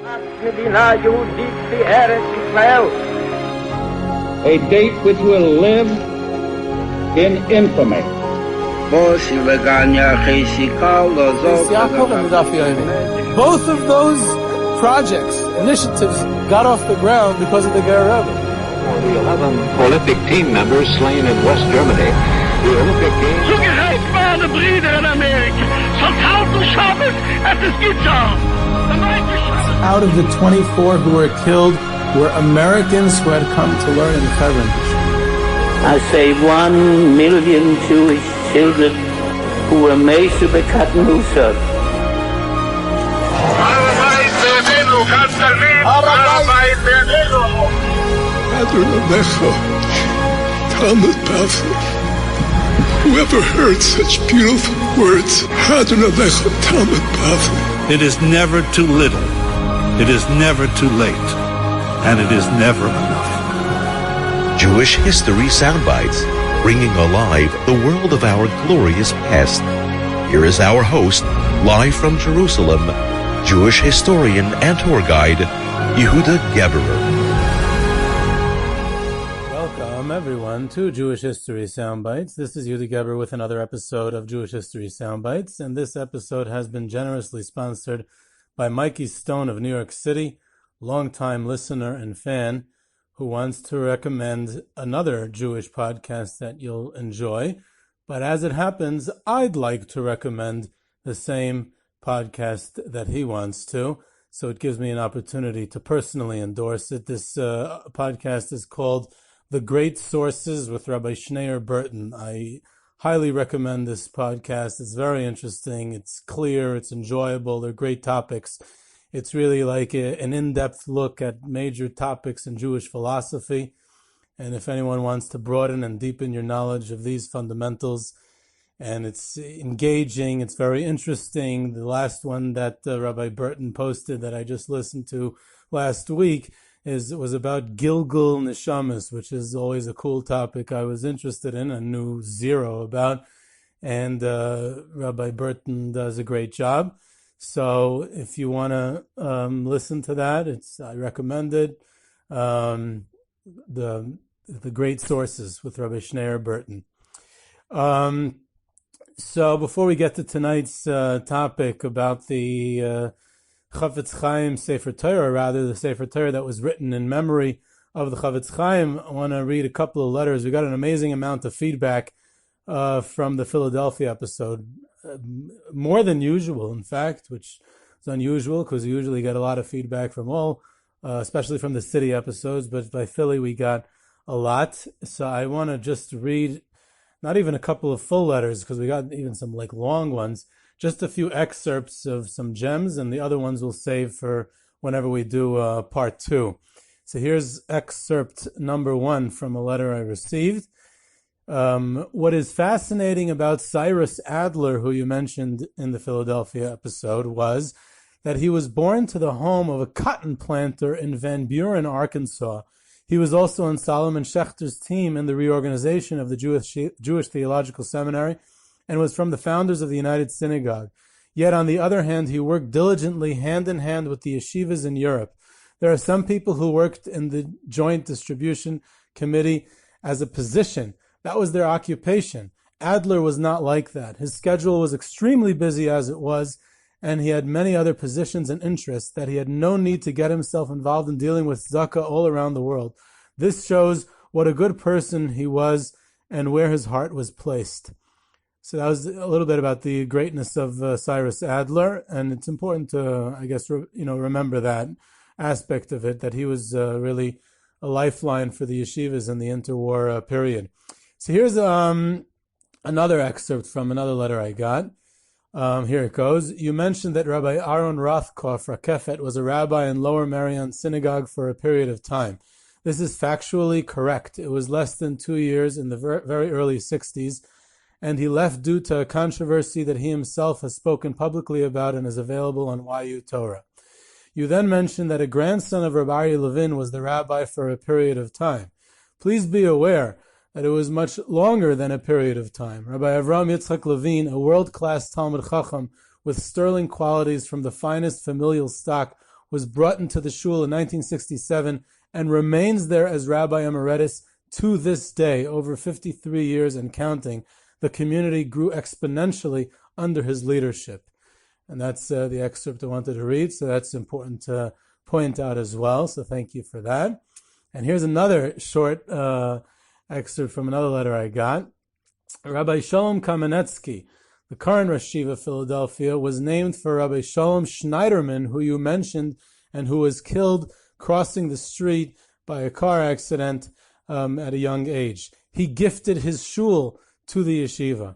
A date which will live in infamy. Both of those projects, initiatives, got off the ground because of the Ger Rebbe. The 11 Olympic team members slain in West Germany. The Olympic Games. Zugereicht waren Brüder in Amerika. Von 1000 Shabbos, es ist getan. Out of the 24 who were killed were Americans who had come to learn in Hebron. I say 1 million Jewish children who were made to be cut loose. Whoever heard such beautiful words, it is never too little, it is never too late, and it is never enough. Jewish History Soundbites, bringing alive the world of our glorious past. Here is our host, live from Jerusalem, Jewish historian and tour guide, Yehuda Geberer. Welcome, everyone, to Jewish History Soundbites. This is Yehuda Geberer with another episode of Jewish History Soundbites, and this episode has been generously sponsored by Mikey Stone of New York City, longtime listener and fan, who wants to recommend another Jewish podcast that you'll enjoy. But as it happens, I'd like to recommend the same podcast that he wants to, so it gives me an opportunity to personally endorse it. This podcast is called The Great Sources with Rabbi Schneur Burton. I highly recommend this podcast. It's very interesting. It's clear. It's enjoyable. They're great topics. It's really like an in-depth look at major topics in Jewish philosophy. And if anyone wants to broaden and deepen your knowledge of these fundamentals, and it's engaging, it's very interesting. The last one that Rabbi Burton posted that I just listened to last week was about Gilgul Neshamas, which is always a cool topic I was interested in and knew zero about. And Rabbi Burton does a great job. So if you want to listen to that, I recommend it. The Great Sources with Rabbi Schneur Burton. So before we get to tonight's topic about the Chofetz Chaim Sefer Torah, rather the Sefer Torah that was written in memory of the Chofetz Chaim, I want to read a couple of letters. We got an amazing amount of feedback from the Philadelphia episode. More than usual, in fact, which is unusual because we usually get a lot of feedback from all, especially from the city episodes, but by Philly we got a lot. So I want to just read, not even a couple of full letters because we got even some like long ones, just a few excerpts of some gems, and the other ones we'll save for whenever we do part 2. So here's excerpt number 1 from a letter I received. What is fascinating about Cyrus Adler, who you mentioned in the Philadelphia episode, was that he was born to the home of a cotton planter in Van Buren, Arkansas. He was also on Solomon Schechter's team in the reorganization of the Jewish Theological Seminary and was from the founders of the United Synagogue. Yet, on the other hand, he worked diligently hand in hand with the Yeshivas in Europe. There are some people who worked in the Joint Distribution Committee as a position. That was their occupation. Adler was not like that. His schedule was extremely busy as it was, and he had many other positions and interests that he had no need to get himself involved in dealing with tzedakah all around the world. This shows what a good person he was and where his heart was placed. So that was a little bit about the greatness of Cyrus Adler, and it's important to, I guess, remember that aspect of it, that he was really a lifeline for the yeshivas in the interwar period. So here's another excerpt from another letter I got. Here it goes. You mentioned that Rabbi Aaron Rothkopf Rakefet was a rabbi in Lower Merion Synagogue for a period of time. This is factually correct. It was less than 2 years in the very early 60s, and he left due to a controversy that he himself has spoken publicly about and is available on YU Torah. You then mentioned that a grandson of Rabbi Ari Levin was the rabbi for a period of time. Please be aware that it was much longer than a period of time. Rabbi Avram Yitzchak Levine, a world-class Talmud Chacham with sterling qualities from the finest familial stock, was brought into the shul in 1967 and remains there as Rabbi Emeritus to this day, over 53 years and counting. The community grew exponentially under his leadership. And that's the excerpt I wanted to read, so that's important to point out as well. So thank you for that. And here's another short excerpt from another letter I got. Rabbi Shalom Kamenetsky, the current Rosh Yeshiva of Philadelphia, was named for Rabbi Shalom Schneiderman, who you mentioned, and who was killed crossing the street by a car accident at a young age. He gifted his shul to the yeshiva.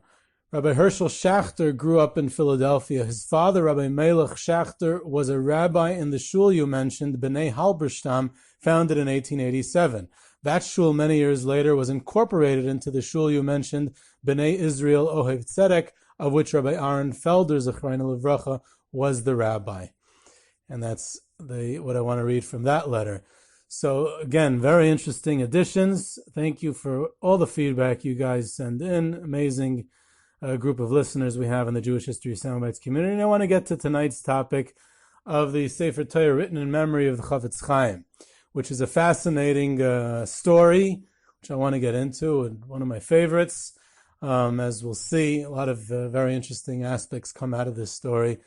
Rabbi Herschel Schachter grew up in Philadelphia. His father, Rabbi Melech Schachter, was a rabbi in the shul you mentioned, B'nai Halberstam, founded in 1887. That shul, many years later, was incorporated into the shul you mentioned, B'nai Israel Ohev Tzedek, of which Rabbi Aaron Felder, Zechreinu Livracha, was the rabbi. And that's what I want to read from that letter. So again, very interesting additions. Thank you for all the feedback you guys send in. Amazing group of listeners we have in the Jewish History Soundbites community. And I want to get to tonight's topic of the Sefer Torah written in memory of the Chofetz Chaim, which is a fascinating story, which I want to get into, and one of my favorites. As we'll see, a lot of very interesting aspects come out of this story.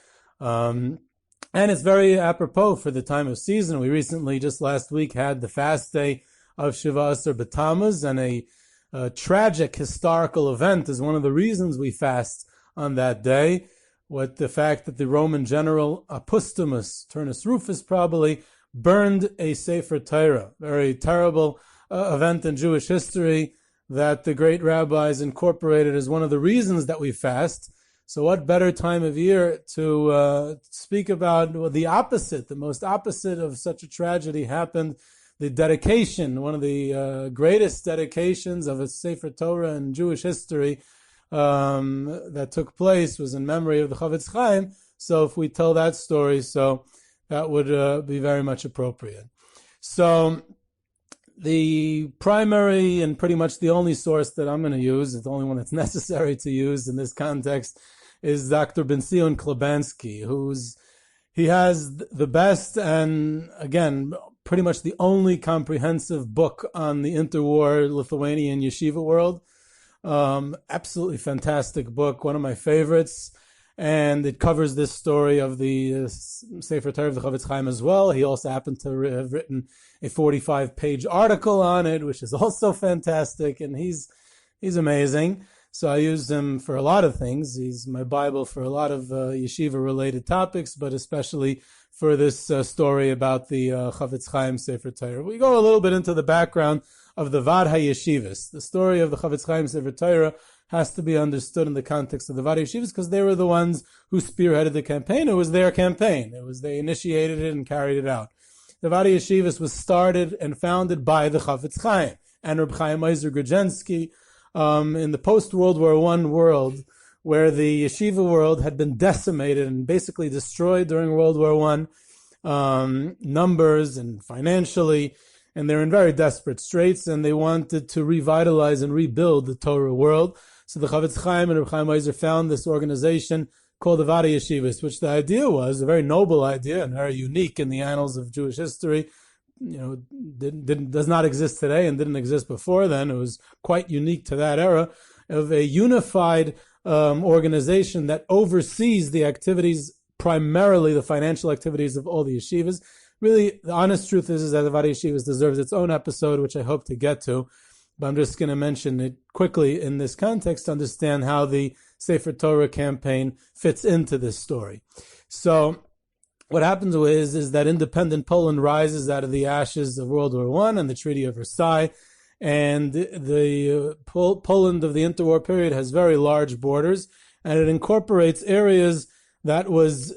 And it's very apropos for the time of season. We recently, just last week, had the fast day of Shiva Asar B'Tammuz, and a tragic historical event is one of the reasons we fast on that day. What the fact that the Roman general Apostumus, Turnus Rufus probably, burned a Sefer Torah. Very terrible event in Jewish history that the great rabbis incorporated as one of the reasons that we fast. So what better time of year to speak about the opposite, the most opposite of such a tragedy happened, the dedication, one of the greatest dedications of a Sefer Torah in Jewish history that took place was in memory of the Chofetz Chaim. So if we tell that story, so that would be very much appropriate. So the primary and pretty much the only source that I'm going to use, the only one that's necessary to use in this context, is Dr. Ben-Zion Klebansky, he has the best and, again, pretty much the only comprehensive book on the interwar Lithuanian Yeshiva world. Absolutely fantastic book, one of my favorites. And it covers this story of the Sefer Torah of the Chofetz Chaim as well. He also happened to have written a 45-page article on it, which is also fantastic, and he's amazing. So I used him for a lot of things. He's my Bible for a lot of yeshiva-related topics, but especially for this story about the Chofetz Chaim Sefer Torah. We go a little bit into the background of the Vaad Hayeshivas. The story of the Chofetz Chaim Sefer Torah has to be understood in the context of the Vaad Hayeshivas because they were the ones who spearheaded the campaign. It was their campaign. They initiated it and carried it out. The Vaad Hayeshivas was started and founded by the Chofetz Chaim and Reb Chaim Ozer Grodzinski in the post-World War I world, where the yeshiva world had been decimated and basically destroyed during World War I, numbers and financially, and they're in very desperate straits, and they wanted to revitalize and rebuild the Torah world. So the Chofetz Chaim and Reb Chaim Ozer found this organization called the Vaad Hayeshivas, which the idea was a very noble idea and very unique in the annals of Jewish history. Does not exist today and didn't exist before then. It was quite unique to that era of a unified organization that oversees the activities, primarily the financial activities of all the yeshivas. Really, the honest truth is that the Vaad Hayeshivas deserves its own episode, which I hope to get to. But I'm just going to mention it quickly in this context to understand how the Sefer Torah campaign fits into this story. So what happens is that independent Poland rises out of the ashes of World War I and the Treaty of Versailles, and the Poland of the interwar period has very large borders, and it incorporates areas that was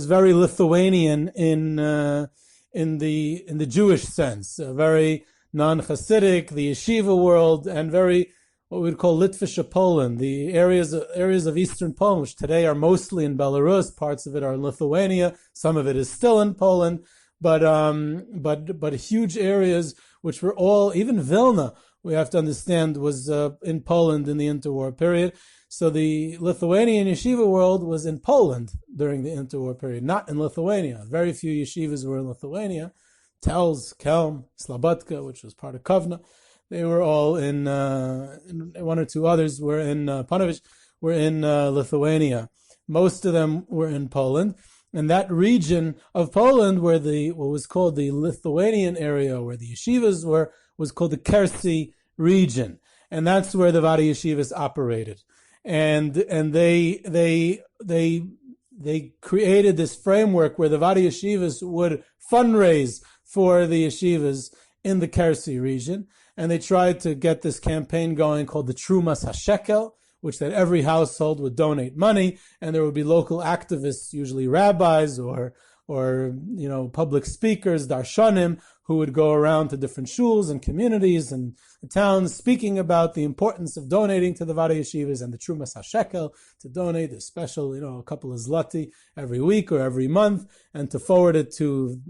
very Lithuanian in the Jewish sense, very non-Hasidic, the yeshiva world, and very what we'd call Litvisha Poland, the areas of eastern Poland, which today are mostly in Belarus. Parts of it are in Lithuania. Some of it is still in Poland, but huge areas which were all, even Vilna, we have to understand, was in Poland in the interwar period. So the Lithuanian Yeshiva world was in Poland during the interwar period, not in Lithuania. Very few yeshivas were in Lithuania. Telz, Kelm, Slobodka, which was part of Kovna. They were all in one or two others were in Panovich, were in Lithuania. Most of them were in Poland. And that region of Poland where what was called the Lithuanian area, where the yeshivas were, was called the Kherson region. And that's where the Vaad Hayeshivas operated. And they created this framework where the Vaad Hayeshivas would fundraise for the yeshivas in the Kherson region. And they tried to get this campaign going called the Trumas HaShekel, which that every household would donate money, and there would be local activists, usually rabbis or public speakers, darshanim, who would go around to different shuls and communities and towns speaking about the importance of donating to the Vaad Hayeshivas and the Trumas HaShekel, to donate a special, a couple of zloty every week or every month, and to forward it to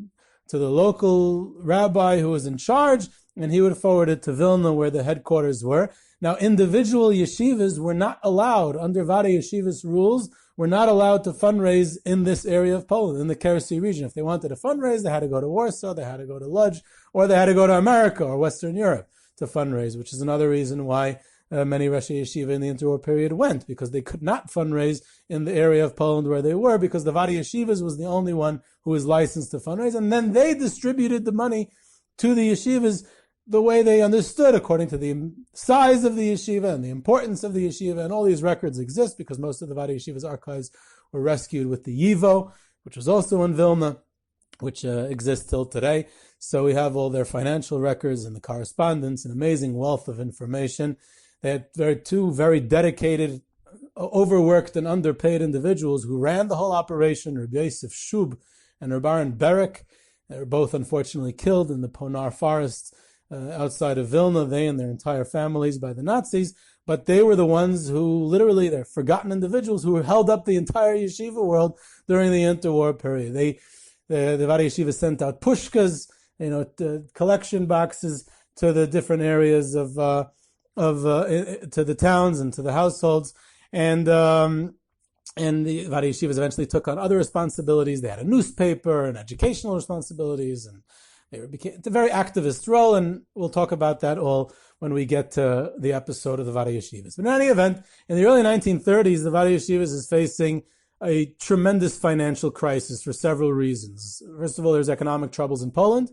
the local rabbi who was in charge, and he would forward it to Vilna, where the headquarters were. Now, individual yeshivas were not allowed, under Vaad Hayeshivas rules, were not allowed to fundraise in this area of Poland, in the Kherson region. If they wanted to fundraise, they had to go to Warsaw, they had to go to Lodz, or they had to go to America or Western Europe to fundraise, which is another reason why many Roshei Yeshiva in the interwar period went, because they could not fundraise in the area of Poland where they were, because the Vaad Hayeshivas was the only one who was licensed to fundraise, and then they distributed the money to the yeshivas the way they understood, according to the size of the yeshiva and the importance of the yeshiva. And all these records exist because most of the Vaad Hayeshivas archives were rescued with the Yivo, which was also in Vilna, which exists till today. So we have all their financial records and the correspondence, an amazing wealth of information. They had two very dedicated, overworked and underpaid individuals who ran the whole operation, Rabbi Yosef Shub and Rabbi Aaron Berek. They were both unfortunately killed in the Ponar forests outside of Vilna, they and their entire families, by the Nazis. But they were the ones who, literally, they're forgotten individuals who held up the entire yeshiva world during the interwar period. The Vaad Hayeshivas sent out pushkas, collection boxes to the different areas to the towns and to the households, and the Vaad Hayeshivas eventually took on other responsibilities. They had a newspaper and educational responsibilities, and it's a very activist role, and we'll talk about that all when we get to the episode of the Vaad Hayeshivas. But in any event, in the early 1930s, the Vaad Hayeshivas is facing a tremendous financial crisis for several reasons. First of all, there's economic troubles in Poland.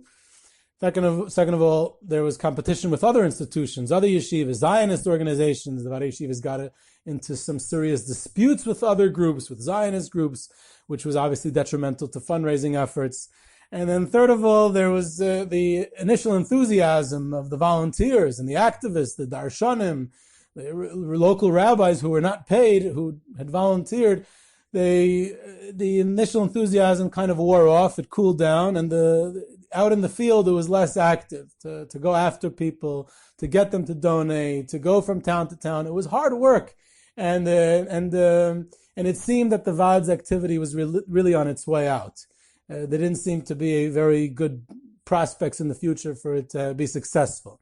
Second of all, there was competition with other institutions, other yeshivas, Zionist organizations. The Vaad Hayeshivas got into some serious disputes with other groups, with Zionist groups, which was obviously detrimental to fundraising efforts. And then third of all, there was the initial enthusiasm of the volunteers and the activists, the darshanim, the local rabbis who were not paid, who had volunteered. The initial enthusiasm kind of wore off, it cooled down, and out in the field it was less active to go after people, to get them to donate, to go from town to town. It was hard work, and it seemed that the Vaad's activity was really on its way out. There didn't seem to be a very good prospects in the future for it to be successful.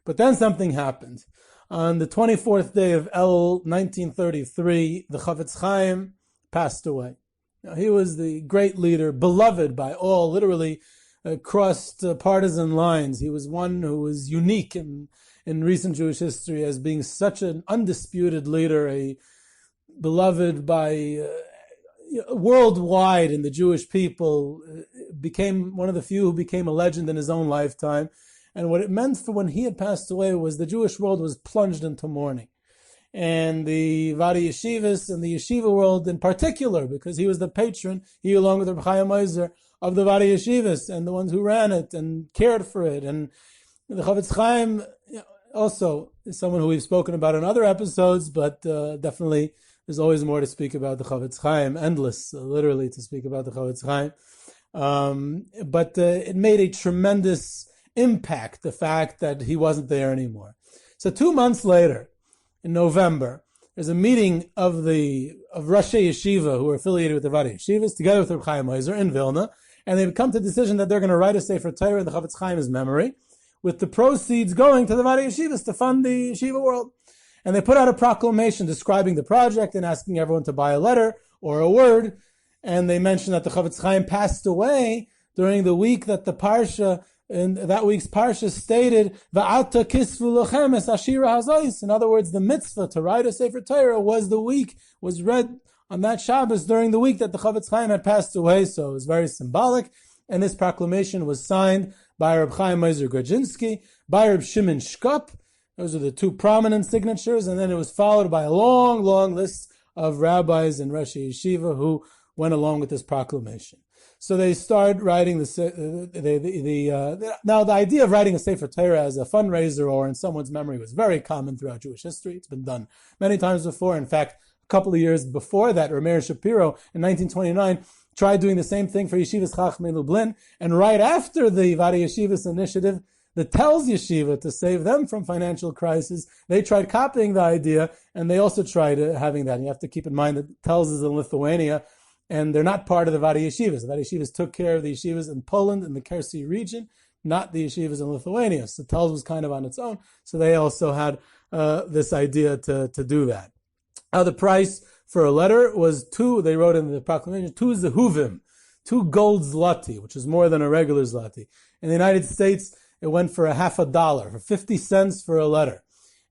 But then something happened. On the 24th day of Elul, 1933, the Chofetz Chaim passed away. Now, he was the great leader, beloved by all, literally crossed partisan lines. He was one who was unique in recent Jewish history as being such an undisputed leader, beloved by worldwide in the Jewish people, became one of the few who became a legend in his own lifetime. And what it meant for when he had passed away was the Jewish world was plunged into mourning. And the Vaad Hayeshivas and the yeshiva world in particular, because he was the patron, he along with Reb Chaim Oizer, of the Vaad Hayeshivas and the ones who ran it and cared for it. And the Chofetz Chaim also is someone who we've spoken about in other episodes, but definitely there's always more to speak about the Chofetz Chaim, endless, literally, to speak about the Chofetz Chaim. But it made a tremendous impact, the fact that he wasn't there anymore. So 2 months later, in November, there's a meeting of Roshei Yeshiva who are affiliated with the Vaad Hayeshivas, together with Reb Chaim Oizer in Vilna, and they've come to the decision that they're going to write a Sefer Torah in the Chofetz Chaim's memory, with the proceeds going to the Vaad Hayeshivas to fund the yeshiva world. And they put out a proclamation describing the project and asking everyone to buy a letter or a word. And they mentioned that the Chofetz Chaim passed away during the week that the Parsha, in that week's Parsha stated, Va'ata kisvu lochem es ashira hazos. In other words, the mitzvah to write a Sefer Torah was read on that Shabbos during the week that the Chofetz Chaim had passed away. So it was very symbolic. And this proclamation was signed by Reb Chaim Meiser Grodzinski, by Reb Shimon Shkop. Those are the two prominent signatures. And then it was followed by a long, long list of rabbis and Rosh Yeshiva who went along with this proclamation. So they start writing now the idea of writing a Sefer Torah as a fundraiser or in someone's memory was very common throughout Jewish history. It's been done many times before. In fact, a couple of years before that, Rameir Shapiro in 1929 tried doing the same thing for Yeshivas Chachmei Lublin, and right after the Vaad Hayeshivas initiative that tells Yeshiva to save them from financial crisis, they tried copying the idea, and they also tried having that. And you have to keep in mind that tells is in Lithuania, and they're not part of the Vaad Hayeshivas. The Vaad Hayeshivas took care of the yeshivas in Poland and the Kherson region, not the yeshivas in Lithuania. So Telz was kind of on its own. So they also had this idea to do that. Now the price for a letter was 2, they wrote in the proclamation, 2 zehuvim, 2 gold zloty, which is more than a regular zloty. In the United States, it went for $0.50, for 50 cents for a letter.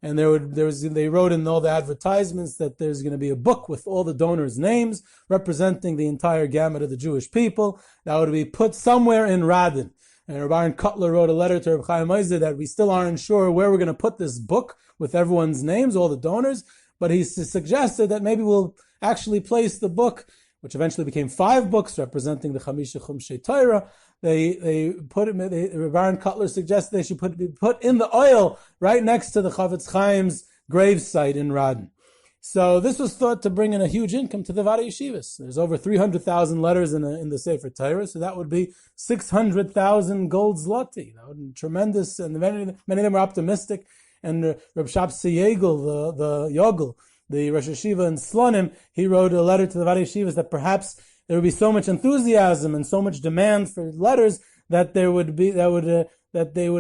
And they wrote in all the advertisements that there's going to be a book with all the donors' names representing the entire gamut of the Jewish people that would be put somewhere in Radin. And Reb Aaron Kotler wrote a letter to Reb Chaim Meiser that we still aren't sure where we're going to put this book with everyone's names, all the donors, but he suggested that maybe we'll actually place the book, which eventually became 5 books representing the Chamisha Chumshei Torah. Reb Aaron Kotler suggested they should be put in the oil right next to the Chofetz Chaim's gravesite in Radin. So this was thought to bring in a huge income to the Vaad Hayeshivas. There's over 300,000 letters in the Sefer Torah, so that would be 600,000 gold zloty. That would be tremendous, and many of them were optimistic. And Reb Shapsi Yegel, the Yogel, the Rosh Yeshiva in Slonim, he wrote a letter to the Vaad Hayeshivas that perhaps there would be so much enthusiasm and so much demand for letters that they would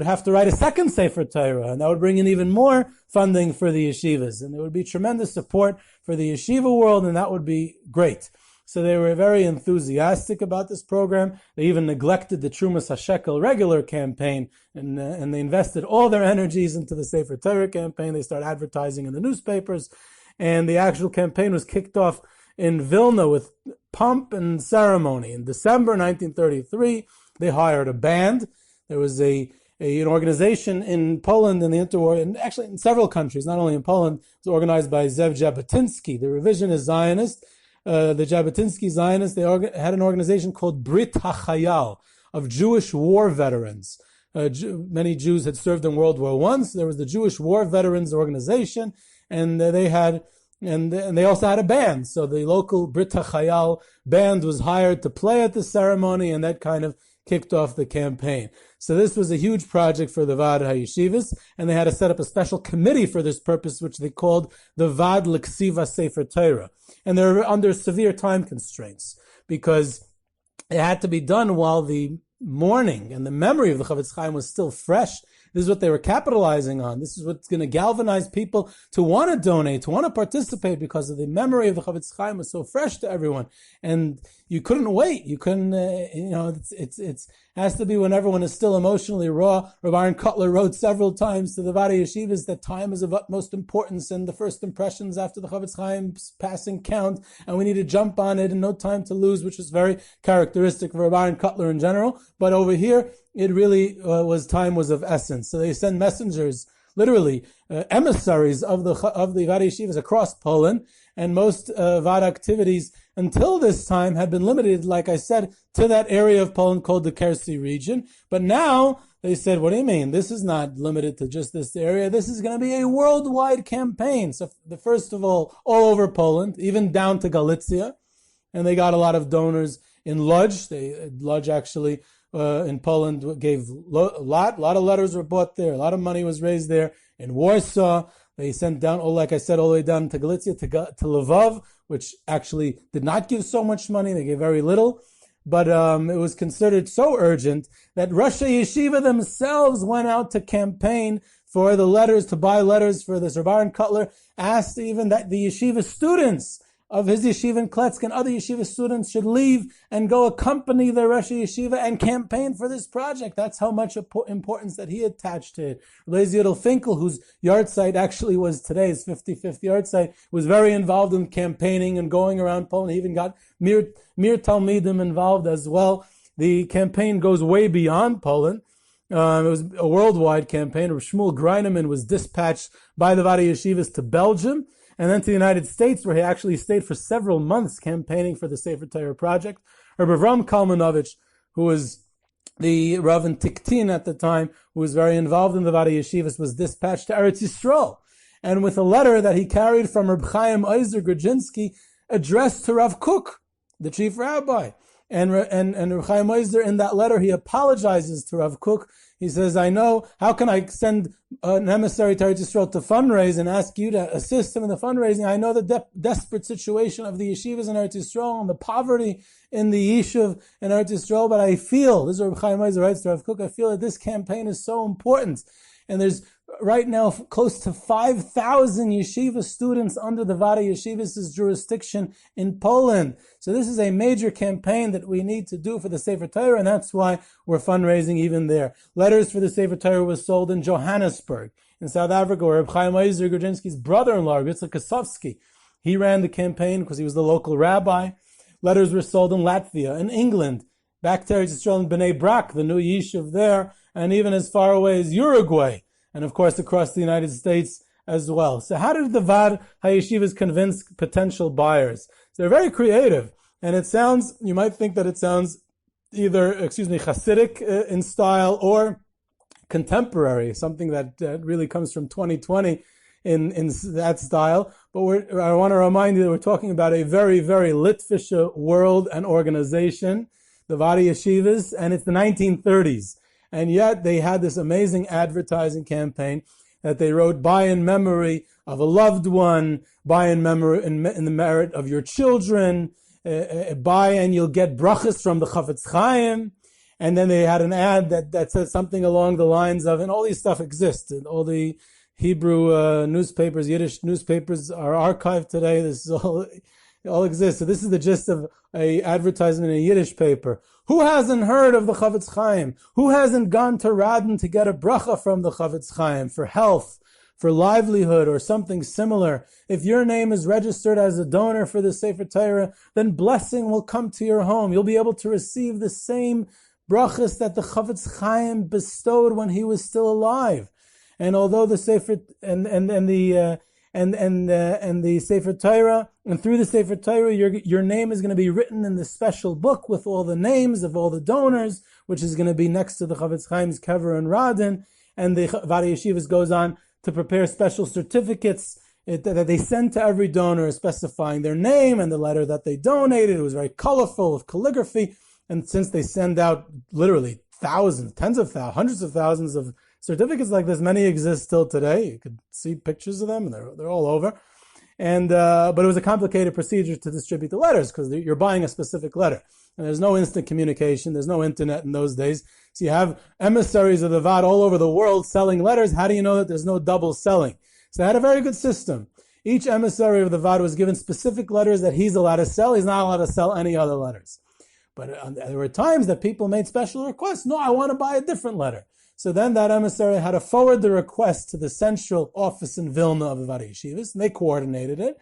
have to write a second Sefer Torah, and that would bring in even more funding for the yeshivas, and there would be tremendous support for the yeshiva world, and that would be great. So they were very enthusiastic about this program. They even neglected the Trumas HaShekel regular campaign, and they invested all their energies into the Sefer Torah campaign. They started advertising in the newspapers, and the actual campaign was kicked off in Vilna with pomp and ceremony. In December 1933, they hired a band. There was an organization in Poland in the interwar, and actually in several countries, not only in Poland. It was organized by Zev Jabotinsky, the revisionist Zionist. The Jabotinsky Zionists, they had an organization called Brit HaChayal, of Jewish war veterans. Many Jews had served in World War I, so there was the Jewish War Veterans Organization, and they also had a band. So the local Brit HaChayal band was hired to play at the ceremony, and that kind of kicked off the campaign. So this was a huge project for the Vaad Hayeshivas, and they had to set up a special committee for this purpose, which they called the Vaad L'Ksiva Sefer Torah. And they were under severe time constraints because it had to be done while the mourning and the memory of the Chofetz Chaim was still fresh. This is what they were capitalizing on. This is what's going to galvanize people to want to donate, to want to participate, because of the memory of the Chofetz Chaim was so fresh to everyone. And you couldn't wait. You couldn't, it has to be when everyone is still emotionally raw. Reb Aaron Kotler wrote several times to the Vaad Hayeshivas that time is of utmost importance, and the first impressions after the Chofetz Chaim's passing count, and we need to jump on it and no time to lose, which was very characteristic for Reb Aaron Kotler in general. But over here, it really time was of essence. So they send messengers, literally emissaries of the Vaad Hayeshivas across Poland, and most Vaad activities until this time had been limited, like I said, to that area of Poland called the Kherson region. But now they said, what do you mean? This is not limited to just this area. This is going to be a worldwide campaign. So first of all over Poland, even down to Galicia. And they got a lot of donors in Lodz. Lodz actually in Poland gave a lot of letters were bought there. A lot of money was raised there. In Warsaw, they sent down, like I said, all the way down to Galicia, to Lvov, which actually did not give so much money. They gave very little. But it was considered so urgent that Rosh Yeshiva themselves went out to campaign for the letters, to buy letters for this. Reb Aaron Kotler asked even that the yeshiva students of his yeshiva in Kletsk and other yeshiva students should leave and go accompany the Rosh Yeshiva and campaign for this project. That's how much importance that he attached to it. Eliezer Yudel Finkel, whose yahrtzeit actually was today's 55th yahrtzeit, was very involved in campaigning and going around Poland. He even got Mir Talmidim involved as well. The campaign goes way beyond Poland. It was a worldwide campaign. Shmuel Greineman was dispatched by the Vaad Hayeshivas to Belgium and then to the United States, where he actually stayed for several months campaigning for the Sefer Torah project. Rabbi Avram Kalmanovich, who was the Rav in Tiktin at the time, who was very involved in the Vaad Hayeshivas, was dispatched to Eretz Yisrael, and with a letter that he carried from Reb Chaim Oizer Grodzinski addressed to Rav Kook, the chief rabbi. And Reb Chaim Oizer, in that letter, he apologizes to Rav Kook. He says, I know, how can I send an emissary to Eretz Yisrael to fundraise and ask you to assist him in the fundraising? I know the desperate situation of the yeshivas in Eretz Yisrael and the poverty in the yeshiv in Eretz Yisrael, but I feel, this is Reb Chaim Oizer writes to Rav Kook, I feel that this campaign is so important. And there's right now close to 5,000 yeshiva students under the Vaad Hayeshivas' jurisdiction in Poland. So this is a major campaign that we need to do for the Sefer Torah, and that's why we're fundraising even there. Letters for the Sefer Torah was sold in Johannesburg, in South Africa, where Reb Chaim Oizer Grodzinski's brother-in-law, Yitzchak Kosovsky, he ran the campaign because he was the local rabbi. Letters were sold in Latvia, in England, back to Eretz Yisrael in Bnei Brak, the new yeshiv there, and even as far away as Uruguay, and of course across the United States as well. So how did the Vaad Hayeshivas convince potential buyers? So they're very creative, and it sounds, you might think that it sounds either, Hasidic in style or contemporary, something that really comes from 2020 in that style. But I want to remind you that we're talking about a very, very Litvische world and organization, the Vaad Hayeshivas, and it's the 1930s. And yet they had this amazing advertising campaign that they wrote, buy in memory of a loved one, buy in memory in the merit of your children, buy and you'll get brachas from the Chofetz Chaim. And then they had an ad that said something along the lines of, and all these stuff exists, and all the Hebrew newspapers, Yiddish newspapers are archived today. This is all exists. So this is the gist of a advertisement in a Yiddish paper. Who hasn't heard of the Chofetz Chaim? Who hasn't gone to Radin to get a bracha from the Chofetz Chaim for health, for livelihood, or something similar? If your name is registered as a donor for the Sefer Torah, then blessing will come to your home. You'll be able to receive the same brachas that the Chofetz Chaim bestowed when he was still alive. And although the Sefer and the Sefer Torah, and through the Sefer Torah, your name is going to be written in this special book with all the names of all the donors, which is going to be next to the Chofetz Chaim's kever and Radin. And the Vaad Hayeshivas goes on to prepare special certificates that they send to every donor, specifying their name and the letter that they donated. It was very colorful with calligraphy. And since they send out literally thousands, tens of thousands, hundreds of thousands of certificates like this, many exist still today. You could see pictures of them, and they're all over. And but it was a complicated procedure to distribute the letters because you're buying a specific letter, and there's no instant communication. There's no internet in those days, so you have emissaries of the Vaad all over the world selling letters. How do you know that there's no double selling? So they had a very good system. Each emissary of the Vaad was given specific letters that he's allowed to sell. He's not allowed to sell any other letters. But there were times that people made special requests. No, I want to buy a different letter. So then that emissary had to forward the request to the central office in Vilna of the Vaad Hayeshivas, and they coordinated it.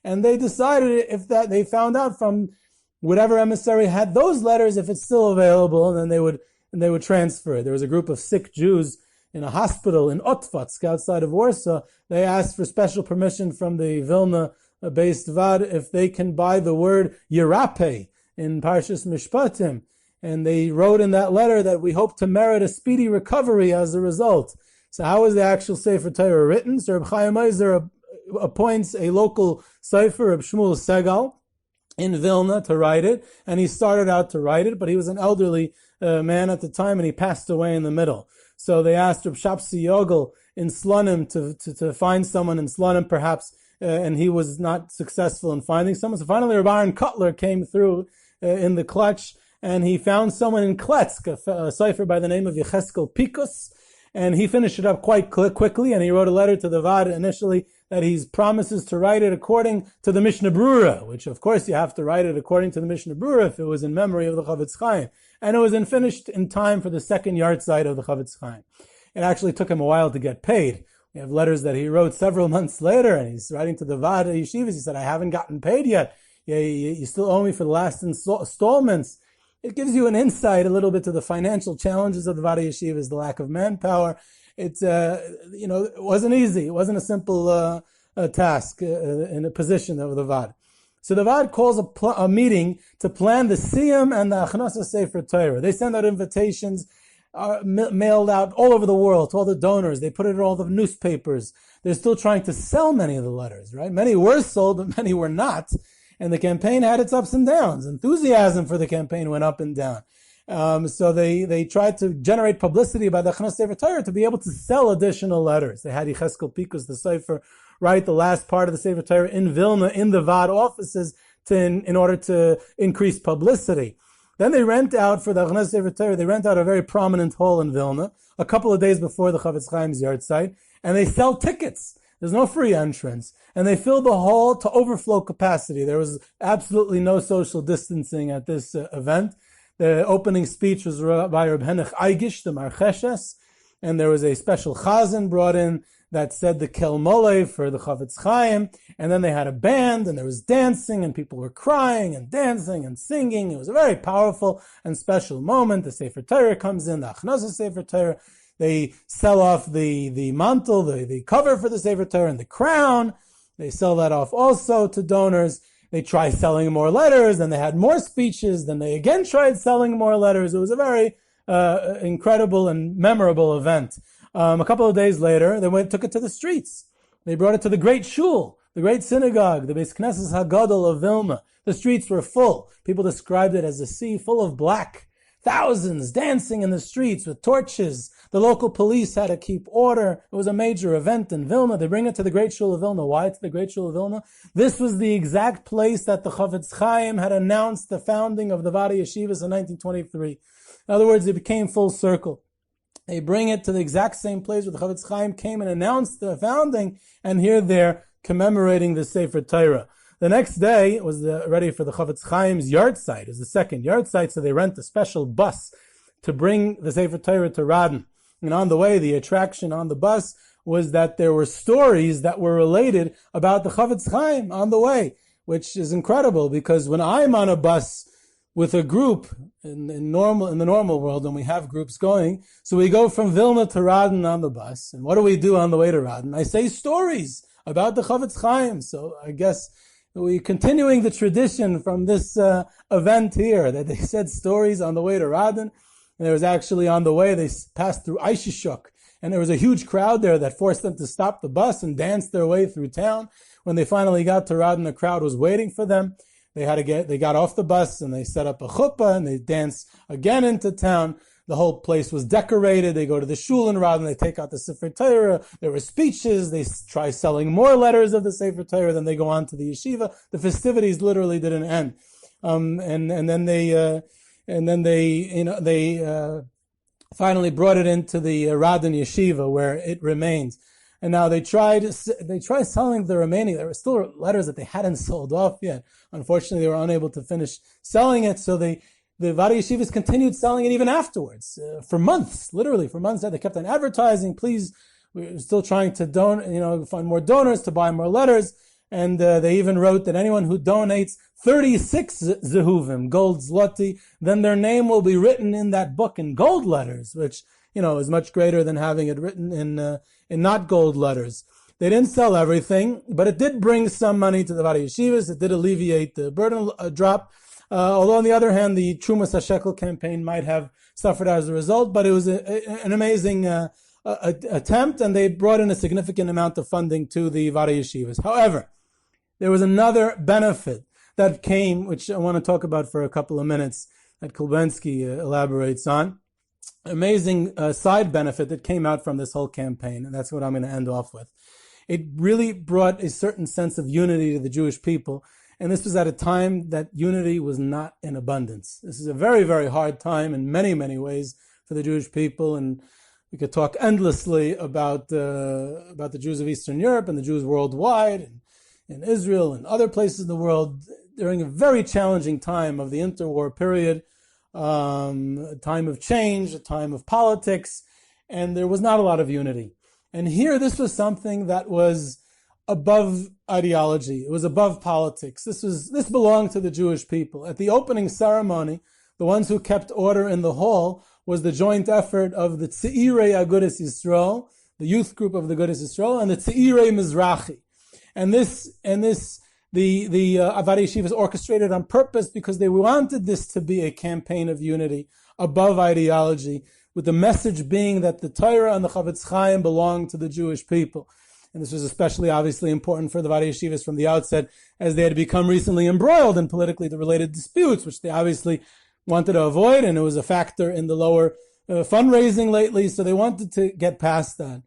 And they decided they found out from whatever emissary had those letters, if it's still available, then they would transfer it. There was a group of sick Jews in a hospital in Otvatsk outside of Warsaw. They asked for special permission from the Vilna-based Vaad if they can buy the word Yerape in Parshas Mishpatim. And they wrote in that letter that we hope to merit a speedy recovery as a result. So how was the actual Sefer Torah written? So Reb Chaim Oizer appoints a local Sefer, Reb Shmuel Segal, in Vilna to write it. And he started out to write it, but he was an elderly man at the time, and he passed away in the middle. So they asked Reb Shapsi Yogel in Slonim to find someone in Slonim perhaps, and he was not successful in finding someone. So finally Reb Aaron Kotler came through in the clutch, and he found someone in Kletsk, a cipher by the name of Yecheskel Pikus, And he finished it up quite quickly, and he wrote a letter to the Vaad initially that he promises to write it according to the Mishnah Brura, which of course you have to write it according to the Mishnah Brura if it was in memory of the Chofetz Chaim. And it was finished in time for the second yahrtzeit of the Chofetz Chaim. It actually took him a while to get paid. We have letters that he wrote several months later, and he's writing to the Vaad Hayeshivas. He said, I haven't gotten paid yet. You still owe me for the last installments. It gives you an insight a little bit to the financial challenges of the Vaad Hayeshivas, the lack of manpower. It wasn't easy. It wasn't a simple task in a position of the Vaad. So the Vaad calls a meeting to plan the Siyam and the Achnasa Sefer Torah. They send out invitations, mailed out all over the world to all the donors. They put it in all the newspapers. They're still trying to sell many of the letters, right? Many were sold, but many were not. And the campaign had its ups and downs. Enthusiasm for the campaign went up and down. So they tried to generate publicity about the Achnasa Sefer Torah to be able to sell additional letters. They had Yecheskel Pikus, the Sefer, write the last part of the Sefer Torah in Vilna, in the Vaad offices, in order to increase publicity. Then they rent out, for the Achnasa Sefer Torah, they rent out a very prominent hall in Vilna, a couple of days before the Chofetz Chaim's yahrtzeit, and they sell tickets. There's no free entrance. And they filled the hall to overflow capacity. There was absolutely no social distancing at this event. The opening speech was by Reb Henech Eigish, the Marcheshes, and there was a special chazan brought in that said the Kel Mole for the Chofetz Chaim, and then they had a band, and there was dancing, and people were crying and dancing and singing. It was a very powerful and special moment. The Sefer Torah comes in, the Achnasa Sefer Torah. They sell off the mantle, the cover for the Sefer Torah, and the crown. They sell that off also to donors. They try selling more letters, then they had more speeches, then they again tried selling more letters. It was a very incredible and memorable event. A couple of days later, they took it to the streets. They brought it to the great shul, the great synagogue, the Beis Knesses HaGadol of Vilna. The streets were full. People described it as a sea full of black. Thousands dancing in the streets with torches. The local police had to keep order. It was a major event in Vilna. They bring it to the Great Shul of Vilna. Why to the Great Shul of Vilna? This was the exact place that the Chofetz Chaim had announced the founding of the Vaad Hayeshivas in 1923. In other words, it became full circle. They bring it to the exact same place where the Chofetz Chaim came and announced the founding, and here they're commemorating the Sefer Torah. The next day was ready for the Chofetz Chaim's yahrtzeit. It was the second yahrtzeit, so they rent a special bus to bring the Sefer Torah to Radin. And on the way, the attraction on the bus was that there were stories that were related about the Chofetz Chaim on the way, which is incredible because when I'm on a bus with a group in the normal world, when we have groups going, so we go from Vilna to Radin on the bus, and what do we do on the way to Radin? I say stories about the Chofetz Chaim. So I guess we're continuing the tradition from this event here, that they said stories on the way to Radin. And there was actually on the way, they passed through Aishishuk, and there was a huge crowd there that forced them to stop the bus and dance their way through town. When they finally got to Radin, the crowd was waiting for them. They got off the bus and they set up a chuppah and they danced again into town. The whole place was decorated. They go to the shul in Radin, they take out the Sefer Torah. There were speeches. They try selling more letters of the Sefer Torah. Then they go on to the yeshiva. The festivities literally didn't end. And then they finally brought it into the Radin Yeshiva where it remains. And now they tried selling the remaining. There were still letters that they hadn't sold off yet. Unfortunately, they were unable to finish selling it. So the Vaad Hayeshivas continued selling it even afterwards, for months, literally for months. They kept on advertising. Please, we're still trying to find more donors to buy more letters. And they even wrote that anyone who donates 36 zehuvim, gold zloty, then their name will be written in that book in gold letters, which is much greater than having it written in not gold letters. They didn't sell everything, but it did bring some money to the Vaad Hayeshivas. It did alleviate the burden drop. Although on the other hand, the Trumas HaShekel campaign might have suffered as a result, but it was an amazing attempt, and they brought in a significant amount of funding to the Vaad Hayeshivas. However, there was another benefit that came, which I want to talk about for a couple of minutes, that Kulbensky elaborates on. Amazing side benefit that came out from this whole campaign, and that's what I'm going to end off with. It really brought a certain sense of unity to the Jewish people, and this was at a time that unity was not in abundance. This is a very, very hard time in many, many ways for the Jewish people, and We could talk endlessly about the Jews of Eastern Europe and the Jews worldwide, and in Israel and other places in the world during a very challenging time of the interwar period, a time of change, a time of politics, and there was not a lot of unity. And here, this was something that was above ideology. It was above politics. This belonged to the Jewish people. At the opening ceremony, the ones who kept order in the hall was the joint effort of the Tzeirei Agudas Yisrael, the youth group of the Agudas Yisrael, and the Tzeirei Mizrachi. And the Vaad Hayeshivas orchestrated on purpose because they wanted this to be a campaign of unity above ideology, with the message being that the Torah and the Chofetz Chaim belong to the Jewish people. And this was especially obviously important for the Vaad Hayeshivas from the outset, as they had become recently embroiled in politically related disputes, which they obviously wanted to avoid, and it was a factor in the lower fundraising lately, so they wanted to get past that.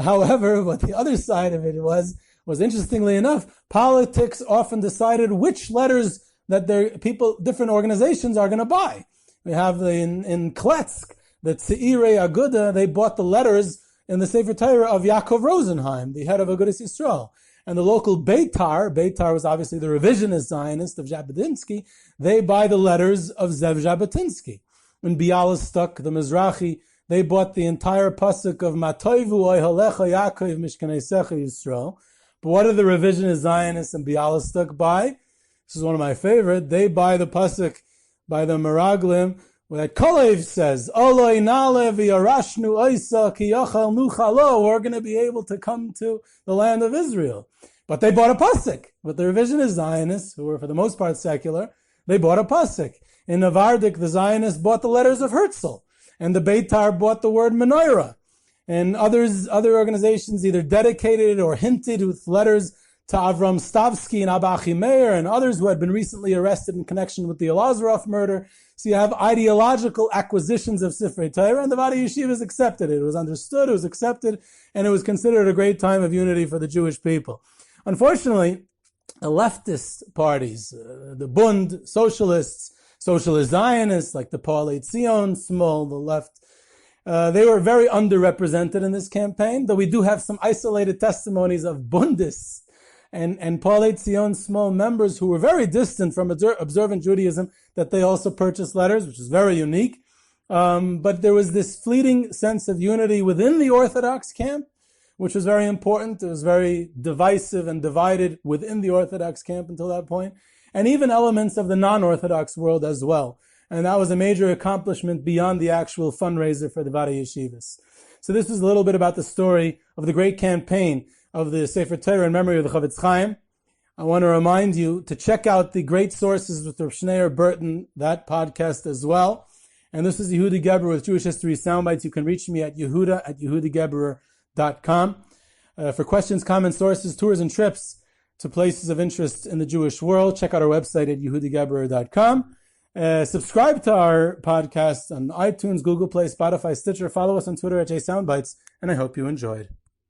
However, what the other side of it was interestingly enough, politics often decided which letters that their people, different organizations are going to buy. We have in Kletsk, the Tzeirei Aguda, they bought the letters in the Sefer Torah of Yaakov Rosenheim, the head of Agudas Yisrael. And the local Beitar was obviously the revisionist Zionist of Jabotinsky, they buy the letters of Zev Jabotinsky. In Bialystok, the Mizrachi, they bought the entire pasuk of Matoivu Oyhalecha Yaakov Mishkanesecha Yisrael. But what do the revisionist Zionists in Bialystok buy? This is one of my favorite. They buy the pasuk by the Meraglim, where Kolev says, Oloi nale v'yarashnu oisa ki yachal nuchalo, we're going to be able to come to the land of Israel. But they bought a pasuk. But the revisionist Zionists, who were for the most part secular, they bought a pasuk. In Navardik, the Zionists bought the letters of Herzl, and the Beitar bought the word menorah. And other organizations either dedicated or hinted with letters to Avram Stavsky and Abba Achimeir and others who had been recently arrested in connection with the Elazarov murder. So you have ideological acquisitions of Sefer Torah, and the Vaad Hayeshivas accepted it. It was understood, it was accepted, and it was considered a great time of unity for the Jewish people. Unfortunately, the leftist parties, the Bund, socialist Zionists, like the Poalei Tzion, small, the left, they were very underrepresented in this campaign, though we do have some isolated testimonies of Bundists and Poalei Tzion small members who were very distant from observant Judaism, that they also purchased letters, which is very unique. But there was this fleeting sense of unity within the Orthodox camp, which was very important. It was very divisive and divided within the Orthodox camp until that point, and even elements of the non-Orthodox world as well. And that was a major accomplishment beyond the actual fundraiser for the Vaad Hayeshivas. So this is a little bit about the story of the great campaign of the Sefer Torah in memory of the Chofetz Chaim. I want to remind you to check out the great sources with Rav Schneur Burton, that podcast as well. And this is Yehudi Geberer with Jewish History Soundbites. You can reach me at yehuda@yehudigeberer.com. For questions, comments, sources, tours, and trips to places of interest in the Jewish world, check out our website at yehudigeberer.com. Subscribe to our podcast on iTunes, Google Play, Spotify, Stitcher. Follow us on Twitter at JSoundbites, and I hope you enjoyed.